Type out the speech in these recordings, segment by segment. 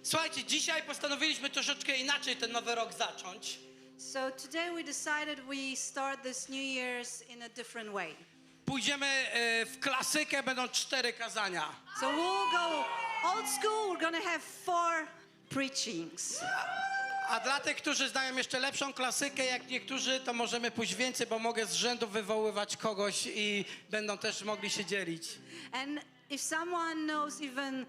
Słuchajcie, dzisiaj postanowiliśmy troszeczkę inaczej ten nowy rok zacząć. So today we decided we start this New Year's in a different way. Pójdziemy w klasykę, będą 4 kazania. So we'll go old school. We're gonna have 4 preachings. A dla tych, którzy znają jeszcze lepszą klasykę, jak niektórzy, to możemy pójść więcej, bo mogę z rzędu wywoływać kogoś i będą też mogli się dzielić. And if someone knows even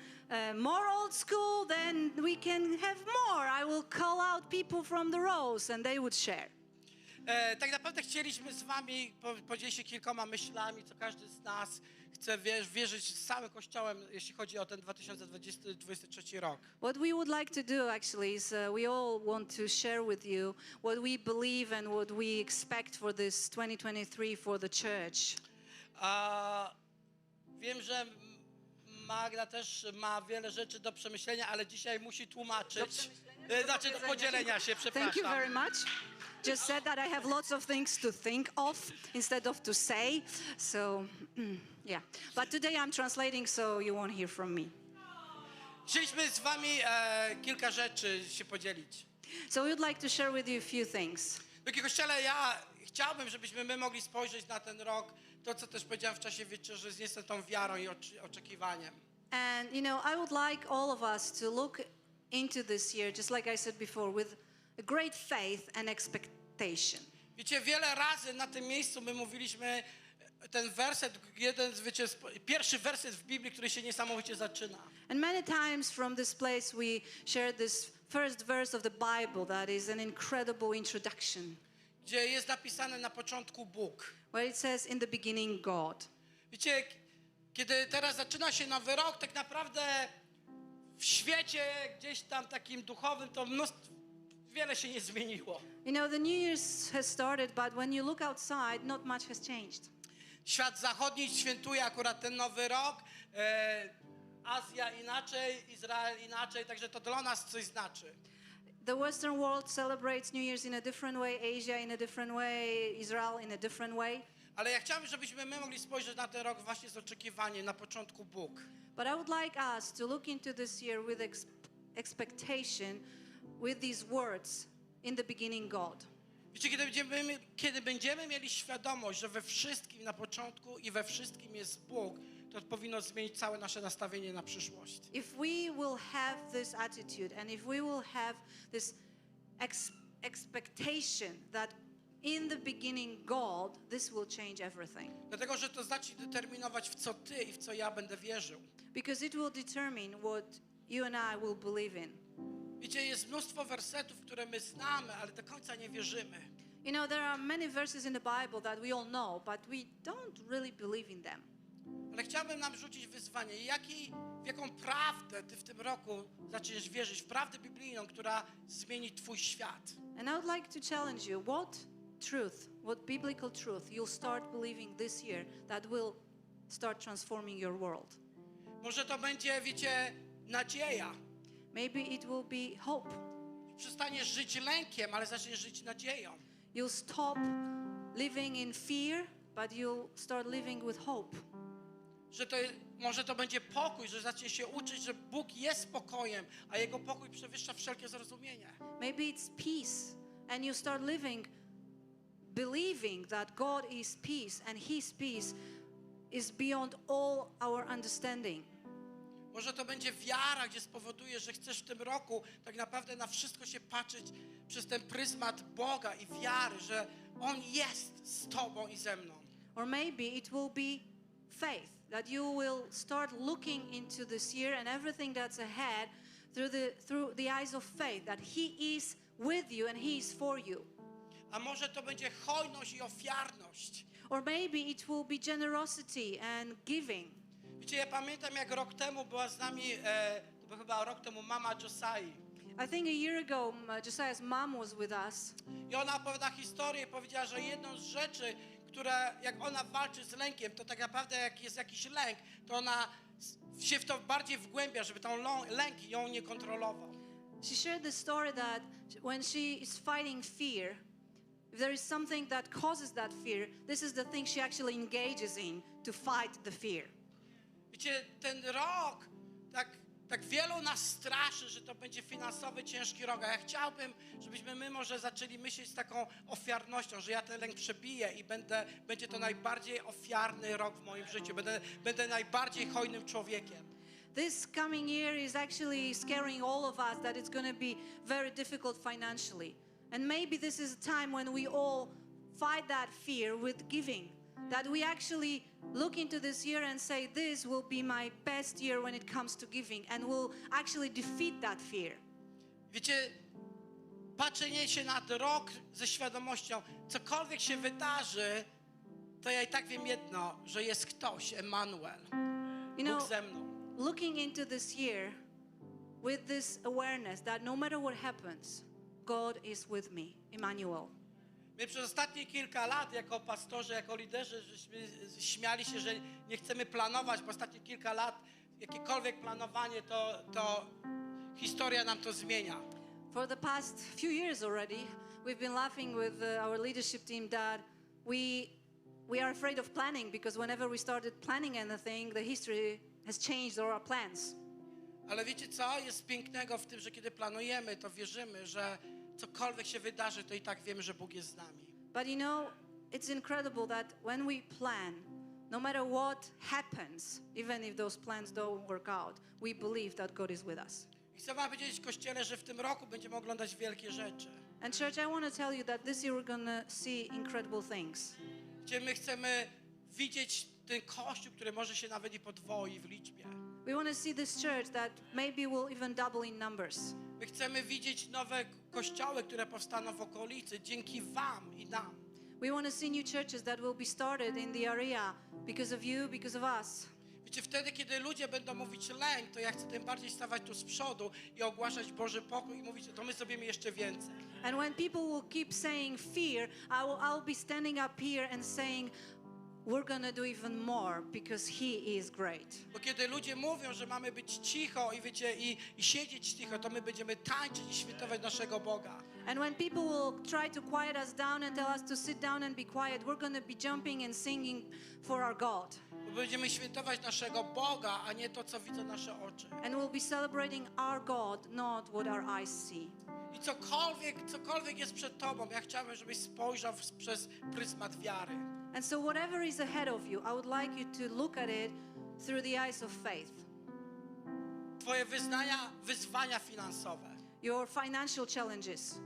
more old school, then we can have more. I will call out people from the rows and they would share. Tak naprawdę chcieliśmy z wami podzielić się kilkoma myślami, co każdy z nas chce wierzyć z całym Kościołem, jeśli chodzi o ten 2023 rok. What we would like to do actually is we all want to share with you what we believe and what we expect for this 2023 for the church. Wiem, że Magda też ma wiele rzeczy do przemyślenia, ale dzisiaj musi tłumaczyć. Znaczy do podzielenia się, przepraszam. Thank you very much. Just said that I have lots of things to think of instead of to say. So, yeah. But today I'm translating, so you won't hear from me. Chcieliśmy z wami kilka rzeczy się podzielić. So we would like to share with you a few things. Drogi Kościele, ja chciałbym, żebyśmy my mogli spojrzeć na ten rok, to co też powiedziałem w czasie wieczerzy, z niestety wierą i oczekiwaniem. And, you know, I would like all of us to look into this year, just like I said before, with a great faith and expectation. Wiecie, wiele razy na tym miejscu my mówiliśmy ten werset, pierwszy werset w Biblii, który się niesamowicie zaczyna. And many times from this place we share this first verse of the Bible that is an incredible introduction. Gdzie jest napisane na początku Bóg. Where it says in the beginning God. Wiecie, kiedy teraz zaczyna się nowy rok, tak naprawdę w świecie gdzieś tam takim duchowym to wiele się nie zmieniło. You know, the New Year's has started, but when you look outside, not much has changed. Świat zachodni świętuje akurat ten nowy rok, Azja inaczej, Izrael inaczej, także to dla nas coś znaczy. The Western world celebrates New Year's in a different way, Asia in a different way, Israel in a different way. Ale ja chciałbym, żebyśmy my mogli spojrzeć na ten rok właśnie z oczekiwaniem, na początku Bóg. But I would like us to look into this year with expectation, with these words, in the beginning God. Wiecie, kiedy będziemy mieli świadomość, że we wszystkim na początku i we wszystkim jest Bóg, to powinno zmienić całe nasze nastawienie na przyszłość. If we will have this attitude and if we will have this expectation that in the beginning God, this will change everything. Dlatego, że to znaczy determinować, w co ty i w co ja będę wierzył. Because it will determine what you and I will believe in. Wiecie, jest mnóstwo wersetów, które my znamy, ale do końca nie wierzymy. You know, there are many verses in the Bible that we all know, but we don't really believe in them. Ale chciałbym nam rzucić wyzwanie. W jaką prawdę ty w tym roku zaczniesz wierzyć? W prawdę biblijną, która zmieni twój świat. And I would like to challenge you, what truth, what biblical truth you'll start believing this year that will start transforming your world. Może to będzie, wiecie, nadzieja. Maybe it will be hope. Przestaniesz żyć lękiem, ale zaczniesz żyć nadzieją. You'll stop living in fear, but you'll start living with hope. Może to będzie pokój, że zaczniesz się uczyć, że Bóg jest spokojem, a Jego pokój przewyższa wszelkie zrozumienie. Maybe it's peace, and you start living, believing that God is peace, and His peace is beyond all our understanding. Może to będzie wiara, gdzie spowoduje, że chcesz w tym roku tak naprawdę na wszystko się patrzeć przez ten pryzmat Boga i wiary, że On jest z Tobą i ze mną. Or maybe it will be faith, that you will start looking into this year and everything that's ahead through the eyes of faith, that He is with you and He is for you. A może to będzie hojność i ofiarność. Or maybe it will be generosity and giving. Wiecie, ja pamiętam, jak rok temu była z nami, to był chyba rok temu mama Josai. I think a year ago, Josiah's mom was with us. I ona opowiada historię i powiedziała, że jedną z rzeczy, która jak ona walczy z lękiem, to tak naprawdę jak jest jakiś lęk, to ona się w to bardziej wgłębia, żeby ten lęk ją nie kontrolował. She shared the story that when she is fighting fear, if there is something that causes that fear, this is the thing she actually engages in to fight the fear. Wiecie, ten rok tak tak wielu nas straszy, że to będzie finansowy, ciężki rok, a ja chciałbym, żebyśmy my może zaczęli myśleć z taką ofiarnością, że ja ten lęk przebiję i będzie to najbardziej ofiarny rok w moim życiu, będę najbardziej hojnym człowiekiem. This coming year is actually scaring all of us that it's going to be very difficult financially. And maybe this is a time when we all fight that fear with giving. That we actually look into this year and say, this will be my best year when it comes to giving. And we'll actually defeat that fear. Wiecie, patrzenie się na rok ze świadomością, cokolwiek się wydarzy, to ja i tak wiem jedno, że jest ktoś, Emanuel, Bóg ze mną. Looking into this year with this awareness that no matter what happens, God is with me, Emmanuel. My przez ostatnie kilka lat jako pastorzy, jako liderzy, żeśmy śmiali się, że nie chcemy planować, bo ostatnie kilka lat jakiekolwiek planowanie, to historia nam to zmienia. For the past few years already, we've been laughing with our leadership team that we are afraid of planning because whenever we started planning anything, the history has changed our plans. Ale wiecie co? Jest pięknego w tym, że kiedy planujemy, to wierzymy, że cokolwiek się wydarzy, to i tak wiemy, że Bóg jest z nami. But you know, it's incredible that when we plan, no matter what happens, even if those plans don't work out, we believe that God is with us. I chcę wam powiedzieć, Kościele, że w tym roku będziemy oglądać wielkie rzeczy. And church, I want to tell you that this year we're going to see incredible things. Gdzie my chcemy widzieć ten Kościół, który może się nawet i podwoi w liczbie. We want to see this church that maybe will even double in numbers. My chcemy widzieć nowe kościoły, które powstaną w okolicy dzięki wam i nam. We want to see new churches that will be started in the area because of you, because of us. Wiecie, wtedy, kiedy ludzie będą mówić lęk, to ja chcę tym bardziej stawać tu z przodu i ogłaszać Boży pokój i mówić, to my zrobimy jeszcze więcej. And when people will keep saying fear, I'll be standing up here and saying, we're gonna do even more because He is great. Bo kiedy ludzie mówią, że mamy być cicho i wiecie, i siedzieć cicho, to my będziemy tańczyć i świętować naszego Boga. And when people will try to quiet us down and tell us to sit down and be quiet, we're gonna be jumping and singing for our God. Bo będziemy świętować naszego Boga, a nie to, co widzą nasze oczy. And we'll be celebrating our God, not what our eyes see. I cokolwiek jest przed tobą, ja chciałbym, żebyś spojrzał przez pryzmat wiary. And so whatever is ahead of you, I would like you to look at it through the eyes of faith. Twoje wyzwania finansowe. Your financial challenges.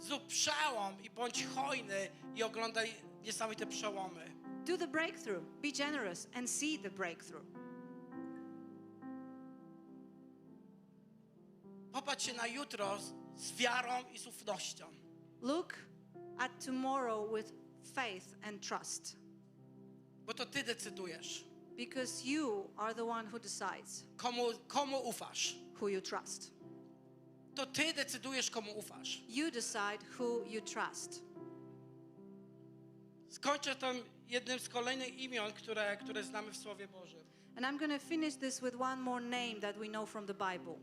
Zrób przełom i bądź hojny i oglądaj niesamowite przełomy. Do the breakthrough. Be generous and see the breakthrough. Popatrz się na jutro z wiarą i z ufnością. Look at tomorrow with faith and trust. Bo to ty decydujesz. Because you are the one who decides Komu ufasz. who you trust. To ty decydujesz, komu ufasz. You decide who you trust. Skończę to jednym z kolejnych imion, które znamy w Słowie Bożym. And I'm going to finish this with one more name that we know from the Bible.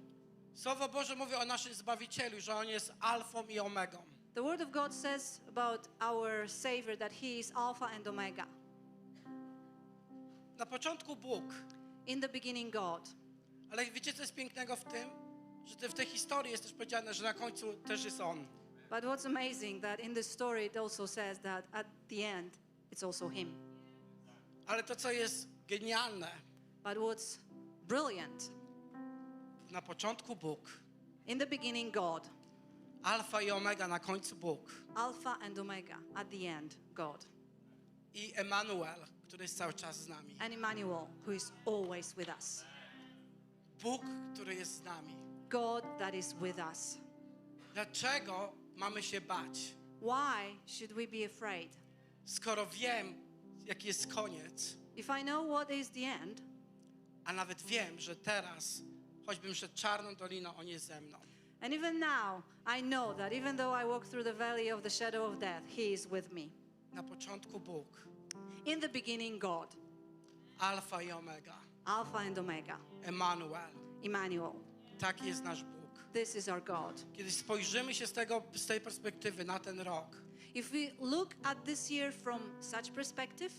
Słowo Boże mówi o naszym Zbawicielu, że On jest alfą i omegą. The Word of God says about our Savior that He is Alpha and Omega. Na początku Bóg. In the beginning God. Ale wiecie, co jest pięknego w tym? Że w tej historii jest też powiedziane, że na końcu też jest On. But what's amazing that in this story it also says that at the end it's also Him. Ale to, co jest genialne, But what's brilliant, na początku Bóg, in the beginning God, alfa i omega, na końcu Bóg. Alpha and Omega, at the end God. I Emanuel, który jest cały czas z nami. And Emmanuel, who is always with us. Bóg, który jest z nami. God that is with us. Dlaczego mamy się bać? Why should we be afraid? Skoro wiem, jaki jest koniec, If I know what is the end, a nawet wiem, że teraz, choćbym szedł czarną doliną, On jest ze mną. and even now I know that even though I walk through the valley of the shadow of death, He is with me. Na początku Bóg, In the beginning God, alfa i omega, Alpha and Omega, Emanuel. Emmanuel. Taki jest nasz Bóg. This is our God. Kiedy spojrzymy się z tej perspektywy na ten rok, If we look at this year from such perspective,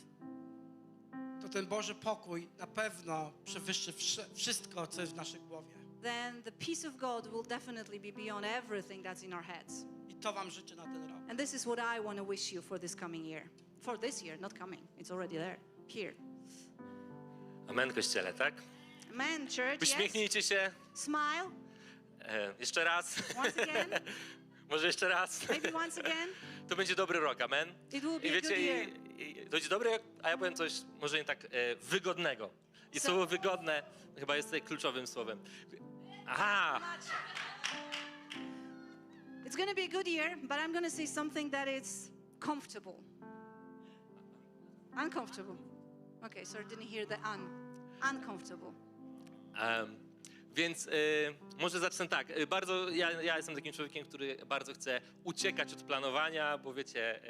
to ten Boży pokój na pewno przewyższy wszystko, co jest w naszej głowie. then the peace of God will definitely be beyond everything that's in our heads. I to wam życzę na ten rok. And this is what I want to wish you for this coming year. For this year, not coming. It's already there. Here. Amen, Kościele, tak? Amen, church. Yes. Uśmiechnijcie się. Smile. Jeszcze raz. Once again. Może jeszcze raz. Maybe once again. To będzie dobry rok, amen. It will be I a good wiecie, year. to będzie dobry rok, a ja powiem coś może nie tak wygodnego. I słowo wygodne chyba jest tutaj kluczowym słowem. Aha! It's going to be a good year, but I'm going to say something that is comfortable. Uncomfortable. Okay, sorry, didn't hear the uncomfortable. Więc może zacznę tak. Ja jestem takim człowiekiem, który bardzo chce uciekać od planowania, bo wiecie,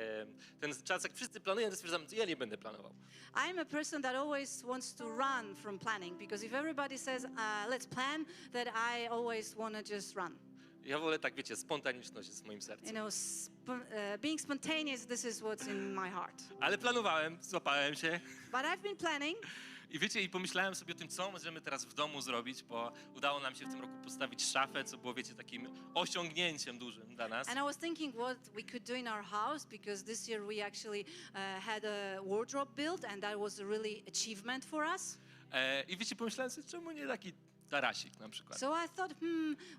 ten czas, jak wszyscy planują, to stwierdzam, ja nie będę planował. I'm a person that always wants to run from planning, because if everybody says, let's plan, that I always want to just run. Ja wolę tak, wiecie, spontaniczność jest w moim sercu. You know, being spontaneous, this is what's in my heart. Ale planowałem, złapałem się. But I've been planning. I wiecie, i pomyślałem sobie o tym, co możemy teraz w domu zrobić, bo udało nam się w tym roku postawić szafę, co było, wiecie, takim osiągnięciem dużym dla nas. And I was thinking what we could do in our house, because this year we actually had a wardrobe built, and that was a really achievement for us. I wiecie, pomyślałem sobie, czemu nie taki tarasik na przykład. So I thought,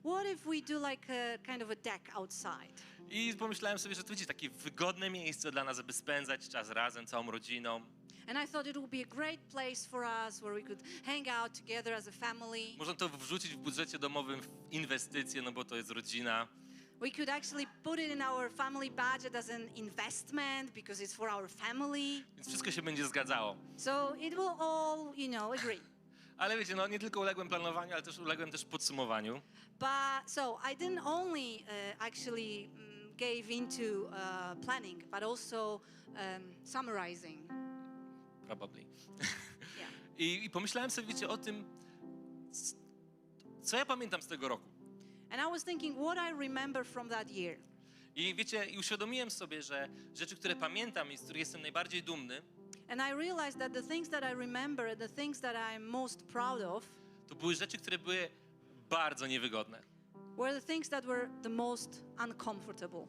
what if we do like a kind of a deck outside? I pomyślałem sobie, że to będzie takie wygodne miejsce dla nas, żeby spędzać czas razem, całą rodziną. And I thought it would be a great place for us where we could hang out together as a family. Można to wrzucić w budżecie domowym w inwestycje, no bo to jest rodzina. We could actually put it in our family budget as an investment because it's for our family. Więc wszystko się będzie zgadzało. So it will all, you know, agree. Ale wiecie, no nie tylko uległem planowaniu, ale też uległem też podsumowaniu. But so I didn't only actually gave into planning, but also summarizing. Probably. Yeah. I pomyślałem sobie, wiecie, o tym, co ja pamiętam z tego roku. And I was thinking what I remember from that year. I wiecie, i uświadomiłem sobie, że rzeczy, które pamiętam i z których jestem najbardziej dumny, And I realized that the things that I remember and the things that I'm most proud of to były rzeczy, które były bardzo niewygodne. were the things that were the most uncomfortable.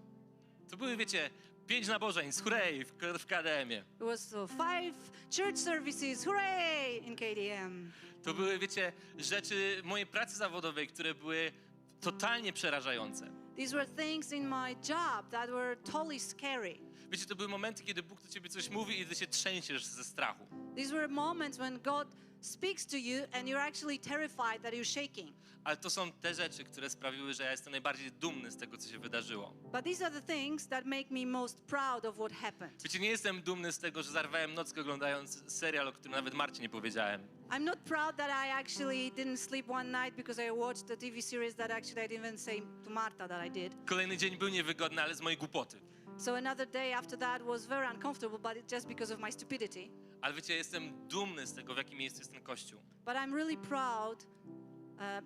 To były, wiecie, 5 nabożeństw, hurray, w KDM-ie. It was 5 church services, hooray, in KDM. To były, wiecie, rzeczy mojej pracy zawodowej, które były totalnie przerażające. These were things in my job that were totally scary. Wiecie, to były momenty, kiedy Bóg do ciebie coś mówi i ty się trzęsiesz ze strachu. These were moments when God speaks to you and you're actually terrified that you're shaking. Ale to są te rzeczy, które sprawiły, że ja jestem najbardziej dumny z tego, co się wydarzyło. But these are the things that make me most proud of what happened. Wiecie, nie jestem dumny z tego, że zarwałem nockę oglądając serial, o którym nawet Marcie nie powiedziałem. I'm not proud that I actually didn't sleep one night because I watched a TV series that actually I didn't even say to Marta that I did. Kolejny dzień był niewygodny, ale z mojej głupoty. So another day after that was very uncomfortable, but it's just because of my stupidity. Ale wiecie, jestem dumny z tego, w jakim miejscu jest ten Kościół. But I'm really proud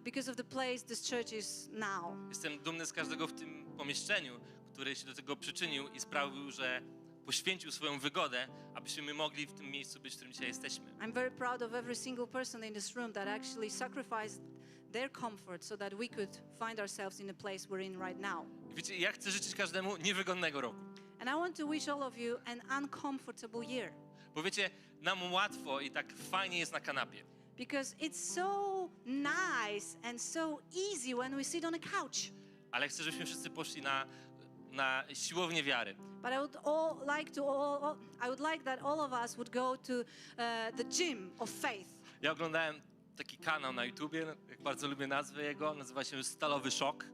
because of the place this church is now. Jestem dumny z każdego w tym pomieszczeniu, który się do tego przyczynił i sprawił, że poświęcił swoją wygodę, abyśmy mogli w tym miejscu być, w którym dzisiaj jesteśmy. I'm very proud of every single person in this room that actually sacrificed their comfort so that we could find ourselves in the place we're in right now. I wiecie, ja chcę życzyć każdemu niewygodnego roku. And I want to wish all of you an uncomfortable year. Bo wiecie, nam łatwo i tak fajnie jest na kanapie. Because it's so nice and so easy when we sit on a couch. Ale chcę, żebyśmy wszyscy poszli na siłownię wiary. But I would like that all of us would go to the gym of faith. Ja oglądałem taki kanał na YouTubie, jak bardzo lubię nazwę jego, nazywa się Stalowy Szok.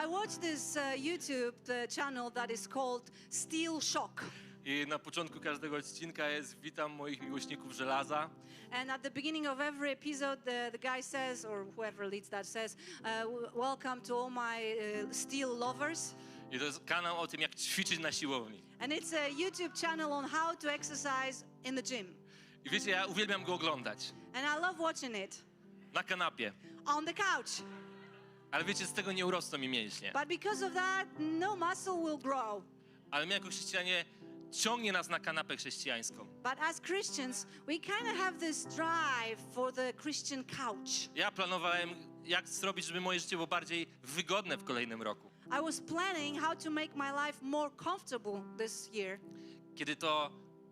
I watched this YouTube channel that is called Steel Shock. I na początku każdego odcinka jest witam moich miłośników żelaza. And at the beginning of every episode, the guy says, or whoever leads that says, welcome to all my steel lovers. I to jest kanał o tym, jak ćwiczyć na siłowni. And it's a YouTube channel on how to exercise in the gym. I wiecie, ja uwielbiam go oglądać. And I love watching it. Na kanapie. On the couch. Ale wiecie, z tego nie urosną mi mięśnie. But because of that, no muscle will grow. Ale my jako chrześcijanie ciągnie nas na kanapę chrześcijańską. But as Christians, we kind of have this drive for the Christian couch. Ja planowałem, jak zrobić, żeby moje życie było bardziej wygodne w kolejnym roku. I was planning how to make my life more comfortable this year. Kiedy to,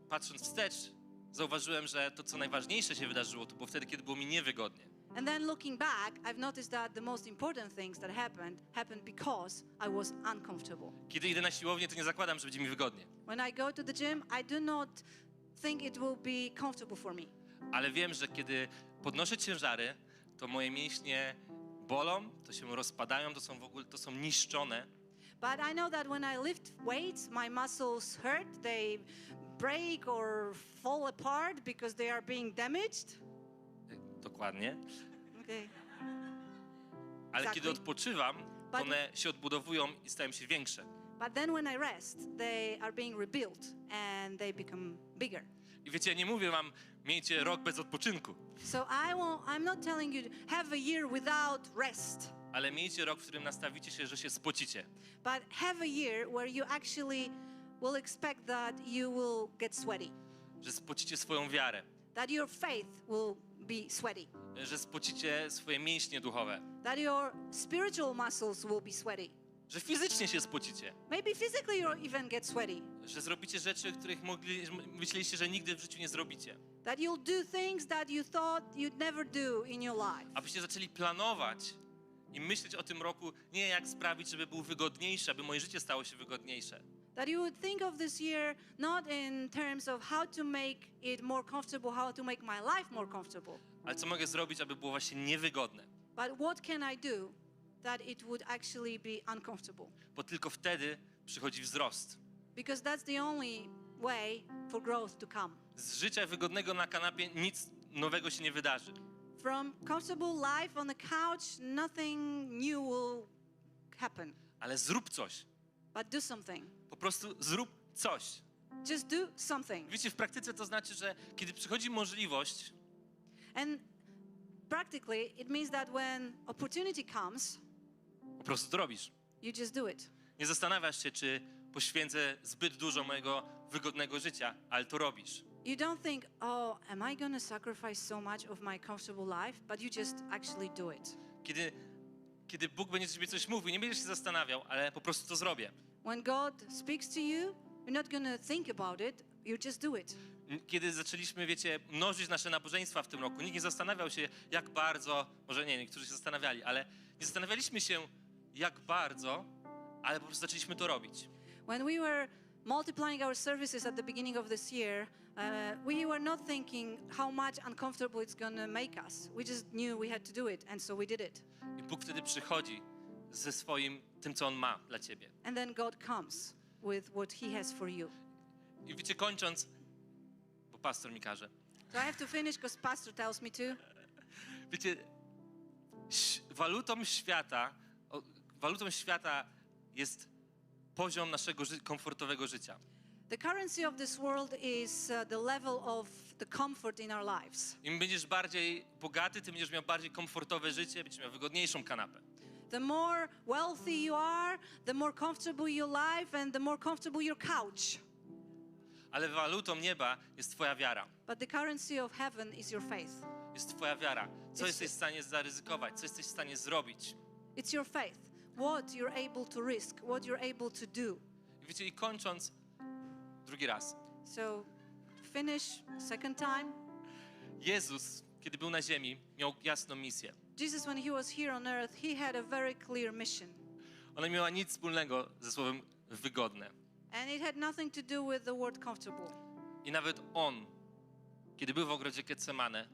patrząc wstecz, zauważyłem, że to, co najważniejsze się wydarzyło, to było wtedy, kiedy było mi niewygodnie. And then looking back, I've noticed that the most important things that happened because I was uncomfortable. Kiedy idę na siłownię, to nie zakładam, że będzie mi wygodnie. When I go to the gym, I do not think it will be comfortable for me. Ale wiem, że kiedy podnoszę ciężary, to moje mięśnie bolą, to się rozpadają, to są niszczone. But I know that when I lift weights, my muscles hurt, they break or fall apart because they are being damaged. Dokładnie. Okay. Ale Exactly. kiedy odpoczywam, to one się odbudowują i stają się większe. But then when I rest, they are being rebuilt and they become bigger. I wiecie, ja nie mówię wam, miejcie rok bez odpoczynku, So I'm not telling you to have a year without rest, ale miejcie rok, w którym nastawicie się, że się spocicie. but have a year where you actually will expect that you will get sweaty, Że spocicie swoją wiarę, that your faith will be sweaty, że spocicie swoje mięśnie duchowe, that your spiritual muscles will be sweaty. że fizycznie się spocicie, Maybe physically you'll even get sweaty, że zrobicie rzeczy, których myśleliście, że nigdy w życiu nie zrobicie. that you'll do things that you thought you'd never do in your life. Abyście zaczęli planować i myśleć o tym roku nie jak sprawić, żeby był wygodniejszy, aby moje życie stało się wygodniejsze, That you would think of this year not in terms of how to make it more comfortable, how to make my life more comfortable, ale co mogę zrobić, aby było właśnie niewygodne. but what can I do that it would actually be uncomfortable? Bo tylko wtedy przychodzi wzrost. Because that's the only way for growth to come. Z życia wygodnego na kanapie nic nowego się nie wydarzy. From comfortable life on the couch, nothing new will happen. Ale zrób coś. But do something. Po prostu zrób coś. Just do something. Wiecie, w praktyce to znaczy, że kiedy przychodzi możliwość, And practically, it means that when opportunity comes, po prostu to robisz. you just do it. Nie zastanawiasz się, czy poświęcę zbyt dużo mojego wygodnego życia, ale to robisz. You don't think, oh, am I going to sacrifice so much of my comfortable life? But you just actually do it. Kiedy Bóg będzie Ciebie coś mówił, nie będziesz się zastanawiał, ale po prostu to zrobię. When God speaks to you, you're not going to think about it, you just do it. Kiedy zaczęliśmy, wiecie, mnożyć nasze nabożeństwa w tym roku, nikt nie zastanawiał się, jak bardzo, może nie, niektórzy się zastanawiali, ale nie zastanawialiśmy się, jak bardzo, ale po prostu zaczęliśmy to robić. When we were multiplying our services at the beginning of this year, we were not thinking how much uncomfortable it's going to make us. We just knew we had to do it, and so we did it. I Bóg wtedy przychodzi ze swoim, tym, co On ma dla Ciebie. And then God comes with what He has for you. I wiecie, kończąc, bo pastor mi każe, So I have to finish because Pastor tells me to. wiecie, walutą świata jest poziom naszego komfortowego życia. The currency of this world is the level of the comfort in our lives. Im będziesz bardziej bogaty, tym będziesz miał bardziej komfortowe życie, będziesz miał wygodniejszą kanapę. The more wealthy you are, the more comfortable your life and the more comfortable your couch. Ale walutą nieba jest Twoja wiara. But the currency of heaven is your faith. Jest Twoja wiara. Co jesteś w stanie zaryzykować? Co jesteś w stanie zrobić? It's your faith. What you're able to risk, what you're able to do. I wiecie, i kończąc, drugi raz. So, finish second time. Jezus, kiedy był na ziemi, miał jasną misję. Jesus, when he was here on earth, he had a very clear mission. Ona nie miała nic wspólnego ze słowem wygodne. And it had nothing to do with the word comfortable. I nawet On, kiedy był w ogrodzie Getsemane,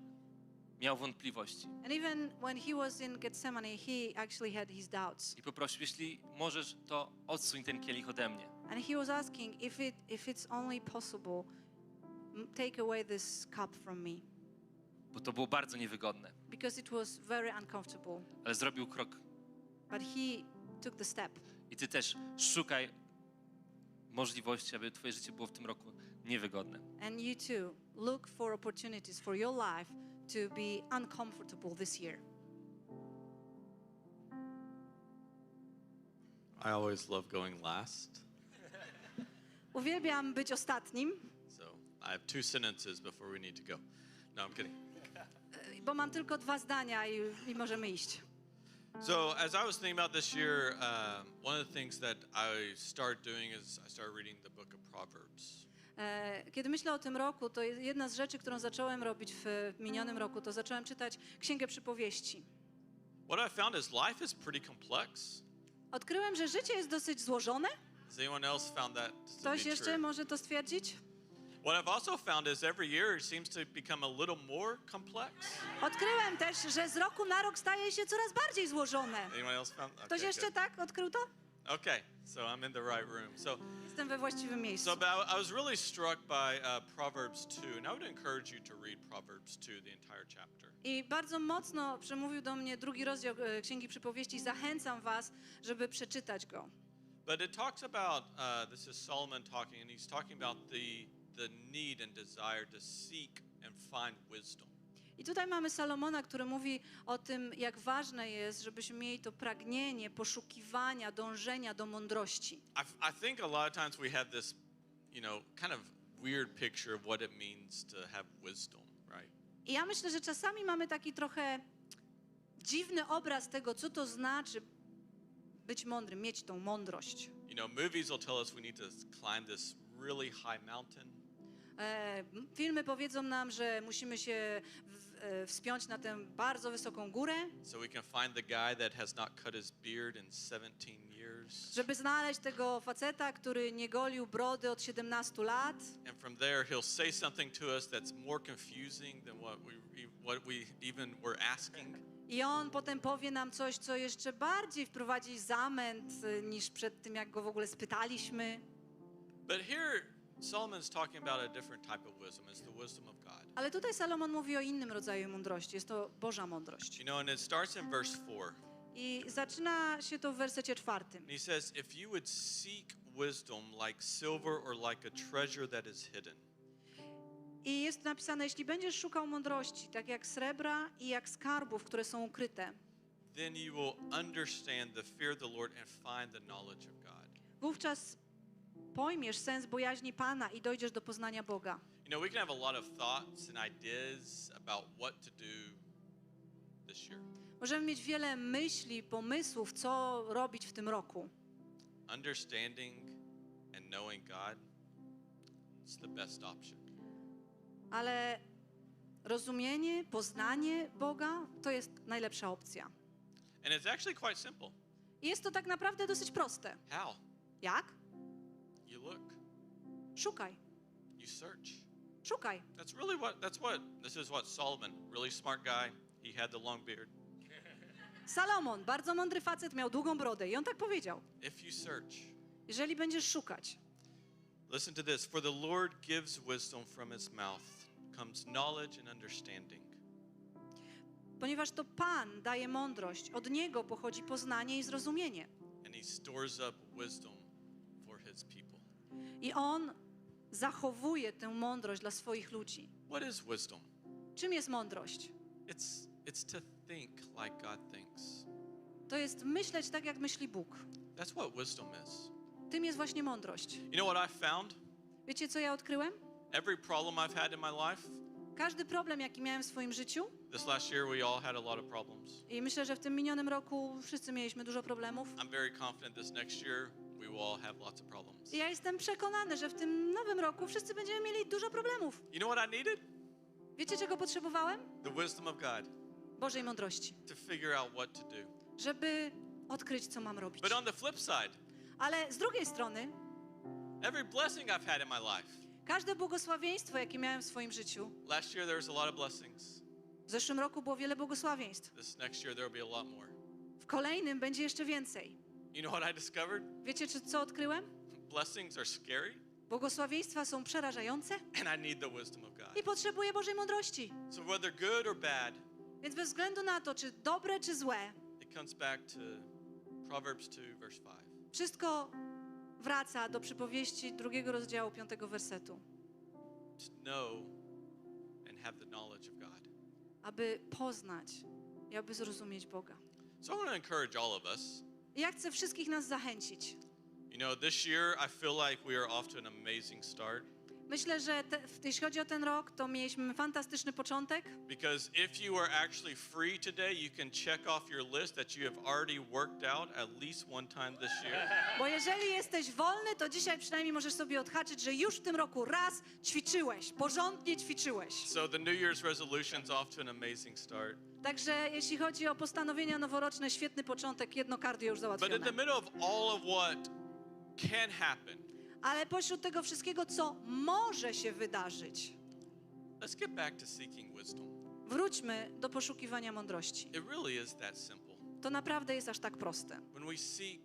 miał wątpliwości. And even when he was in Gethsemane, he actually had his doubts. I poprosił, jeśli możesz, to odsuń ten kielich ode mnie. And he was asking, if it's only possible, take away this cup from me. Bo to było bardzo niewygodne. Because it was very uncomfortable. Ale zrobił krok. But he took the step. I ty też szukaj możliwości, aby twoje życie było w tym roku niewygodne. And you too, look for opportunities for your life to be uncomfortable this year. I always love going last. Uwielbiam być ostatnim, So I have 2 sentences before we need to go. No, I'm kidding. bo mam tylko 2 zdania i możemy iść. So as I was thinking about this year, one of the things that I started doing is I started reading the book of Proverbs. Kiedy myślę o tym roku, to jedna z rzeczy, którą zacząłem robić w minionym roku, to zacząłem czytać Księgę Przypowieści. What I found is life is pretty complex. Odkryłem, że życie jest dosyć złożone. Has anyone else found that to Ktoś be jeszcze true? może to stwierdzić? What I've also found is every year it seems to become a little more complex. Odkryłem też, że z roku na rok staje się coraz bardziej złożone. Anyone else found? Ktoś Okay, jeszcze good. tak odkrył to? Okay, so I'm in the right room. Jestem we właściwym miejscu. So but I was really struck by Proverbs 2, and I would encourage you to read Proverbs 2, the entire chapter. I bardzo mocno przemówił do mnie 2 rozdział Księgi Przypowieści. Zachęcam was, żeby przeczytać go. But it talks about, this is Solomon talking, and he's talking about the need and desire to seek and find wisdom. I tutaj mamy Salomona, który mówi o tym, jak ważne jest, żebyśmy mieli to pragnienie poszukiwania, dążenia do mądrości. I think a lot of times we have this, kind of weird picture of what it means to have wisdom, right? I ja myślę, że czasami mamy taki trochę dziwny obraz tego, co to znaczy być mądrym, mieć tą mądrość. Movies will tell us we need to climb this really high mountain. Filmy powiedzą nam, że musimy się wspiąć na tę bardzo wysoką górę, So we can find the guy that has not cut his beard in 17 years. żeby znaleźć tego faceta, który nie golił brody od 17 lat. And from there he'll say something to us that's more confusing than what we even were asking. I on potem powie nam coś, co jeszcze bardziej wprowadzi zamęt niż przed tym, jak go w ogóle spytaliśmy. But here Solomon's talking about a different type of wisdom. It's the wisdom of God. Ale tutaj Salomon mówi o innym rodzaju mądrości. Jest to Boża mądrość. And it starts in verse 4. I zaczyna się to w wersecie 4. And he says, if you would seek wisdom like silver or like a treasure that is hidden. I jest napisane, jeśli będziesz szukał mądrości, tak jak srebra i jak skarbów, które są ukryte, Then you will understand the fear of the Lord and find the knowledge of God. wówczas pojmiesz sens bojaźni Pana i dojdziesz do poznania Boga. We can have a lot of thoughts and ideas about what to do this year. Możemy mieć wiele myśli, pomysłów, co robić w tym roku. Understanding and knowing God is the best option. Ale rozumienie, poznanie Boga to jest najlepsza opcja. And it's actually quite simple. I jest to tak naprawdę dosyć proste. How? Jak? You look, Szukaj. you search. Szukaj. This is what Solomon, really smart guy, he had the long beard. Salomon, bardzo mądry facet, miał długą brodę i on tak powiedział. If you search, Jeżeli będziesz szukać, listen to this, for the Lord gives wisdom from his mouth, comes knowledge and understanding. ponieważ to Pan daje mądrość, od Niego pochodzi poznanie i zrozumienie. And he stores up wisdom for his people. I On zachowuje tę mądrość dla swoich ludzi. What is wisdom? Czym jest mądrość? It's to think like God thinks. To jest myśleć tak, jak myśli Bóg. That's what wisdom is. Tym jest właśnie mądrość. You know what I found? Wiecie, co ja odkryłem? Every problem I've had in my life, Każdy problem, jaki miałem w swoim życiu, this last year we all had a lot of problems. i myślę, że w tym minionym roku wszyscy mieliśmy dużo problemów. I'm very confident this next year we will all have lots of problems. I ja jestem przekonany, że w tym nowym roku wszyscy będziemy mieli dużo problemów. You know what I needed? Wiecie, czego potrzebowałem? The wisdom of God Bożej mądrości, to figure out what to do. żeby odkryć, co mam robić. But on the flip side, Ale z drugiej strony, every blessing I've had in my life. każde błogosławieństwo, jakie miałem w swoim życiu, Last year there was a lot of blessings. w zeszłym roku było wiele błogosławieństw. This next year there will be a lot more. W kolejnym będzie jeszcze więcej. You know what I discovered? Wiecie, co odkryłem? Blessings are scary Błogosławieństwa są przerażające and I need the wisdom of God. i potrzebuję Bożej mądrości. So whether good or bad, Więc bez względu na to, czy dobre, czy złe, it comes back to Proverbs 2 verse 5. wszystko wraca do przypowieści 2 rozdziału 5 wersetu. To know and have the knowledge of God. Aby poznać i aby zrozumieć Boga. So I want to encourage all of us. I ja chcę wszystkich nas zachęcić. You know, this year I feel like we are off to an amazing start. Myślę, że jeśli chodzi o ten rok, to mieliśmy fantastyczny początek. Because if you are actually free today, you can check off your list that you have already worked out at least one time this year. Bo jeżeli jesteś wolny, to dzisiaj przynajmniej możesz sobie odhaczyć, że już w tym roku raz ćwiczyłeś, porządnie ćwiczyłeś. So the New Year's resolution's off to an amazing start. Także jeśli chodzi o postanowienia noworoczne, świetny początek, jedno cardio już But załatwione. in the middle of all of what can happen, Ale pośród tego wszystkiego, co może się wydarzyć, let's get back to seeking wisdom. wróćmy do poszukiwania mądrości. It really is that simple. To naprawdę jest aż tak proste. When we seek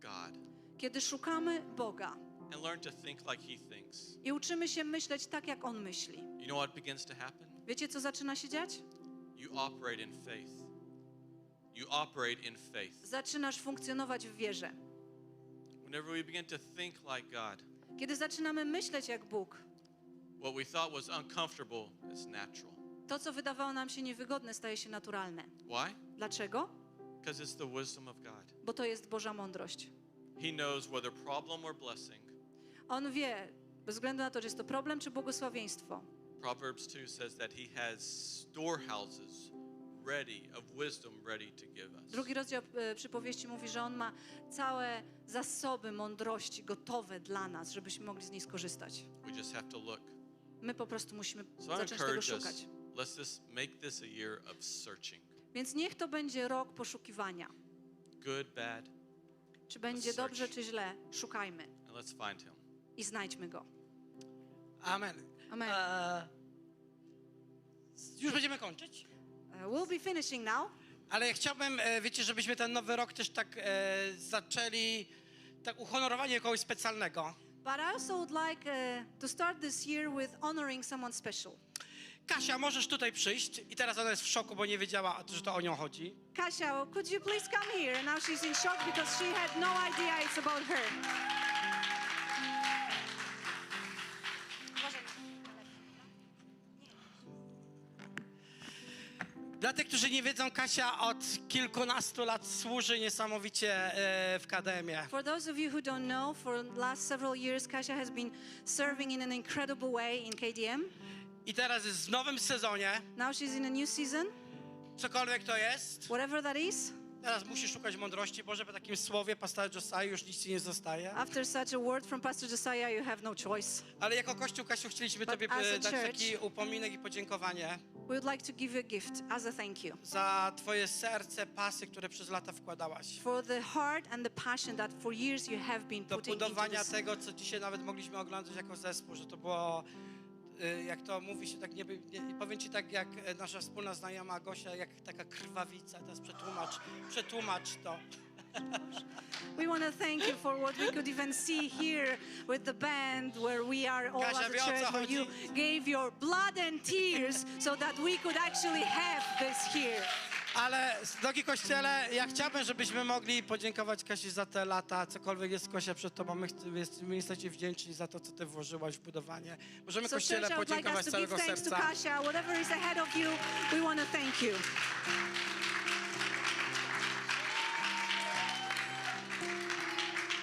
God Kiedy szukamy Boga and learn to think like He thinks, i uczymy się myśleć tak, jak On myśli, you know what begins to happen? wiecie, co zaczyna się dziać? You operate in faith. You operate in faith. Zaczynasz funkcjonować w wierze. Whenever we begin to think like God, Kiedy zaczynamy myśleć jak Bóg, what we thought was uncomfortable is natural. to, co wydawało nam się niewygodne, staje się naturalne. Why? Dlaczego? Because it's the wisdom of God. Bo to jest Boża mądrość. He knows whether problem or blessing. On wie, bez względu na to, czy jest to problem czy błogosławieństwo. Proverbs 2 says that He has storehouses ready of wisdom ready to give us. Drugi rozdział przypowieści mówi, że On ma całe zasoby mądrości gotowe dla nas, żebyśmy mogli z niej skorzystać. We just have to look. My po prostu musimy So I zacząć tego encourage us, szukać. make this a year of searching. Więc niech to będzie rok poszukiwania. Good, bad, Czy będzie search. dobrze, czy źle, szukajmy and let's find Him. i znajdźmy Go. Amen. Amen. Już będziemy kończyć. We'll be finishing now. Ale ja chciałbym, wiecie, żebyśmy ten nowy rok też tak zaczęli, tak uhonorowanie kogoś specjalnego. But I also would like to start this year with honoring someone special. Kasia, możesz tutaj przyjść. I teraz ona jest w szoku, bo nie wiedziała, że to o nią chodzi. Kasia, could you please come here? And now she's in shock because she had no idea it's about her. Dla tych, którzy nie wiedzą, Kasia od kilkunastu lat służy niesamowicie w KDM-ie. For those of you who don't know, for the last several years, Kasia has been serving in an incredible way in KDM. I teraz jest w nowym sezonie, Now she's in a new season, cokolwiek to jest. whatever that is. Teraz musisz szukać mądrości. Boże, po takim słowie pastora Josiah już nic ci nie zostaje. After such a word from Pastor Josiah, you have no choice. Ale jako Kościół, Kasiu, chcieliśmy But Tobie as a dać church, taki upominek i podziękowanie We would like to give you a gift as a thank you za Twoje serce, pasy, które przez lata wkładałaś. for the heart and the passion that for years you have been Do putting into budowania this. tego, co dzisiaj nawet mogliśmy oglądać jako zespół, że to było, jak to mówi się, tak nie powiem Ci tak, jak nasza wspólna znajoma Gosia, jak taka krwawica. Teraz przetłumacz to. We want to thank you for what we could even see here with the band, where we are all Kasia as wie, a o co church, where you chodzi. gave your blood and tears so that we could actually have this here. Ale, drogi Kościele, ja chciałbym, żebyśmy mogli podziękować Kasi za te lata, cokolwiek jest, Kosia, przed Tobą. My jesteście wdzięczni za to, co Ty włożyłaś w budowanie. Możemy So Kościele church, I would like podziękować us z to give całego thanks to serca. Kasia. Whatever is ahead of you, we want to thank you.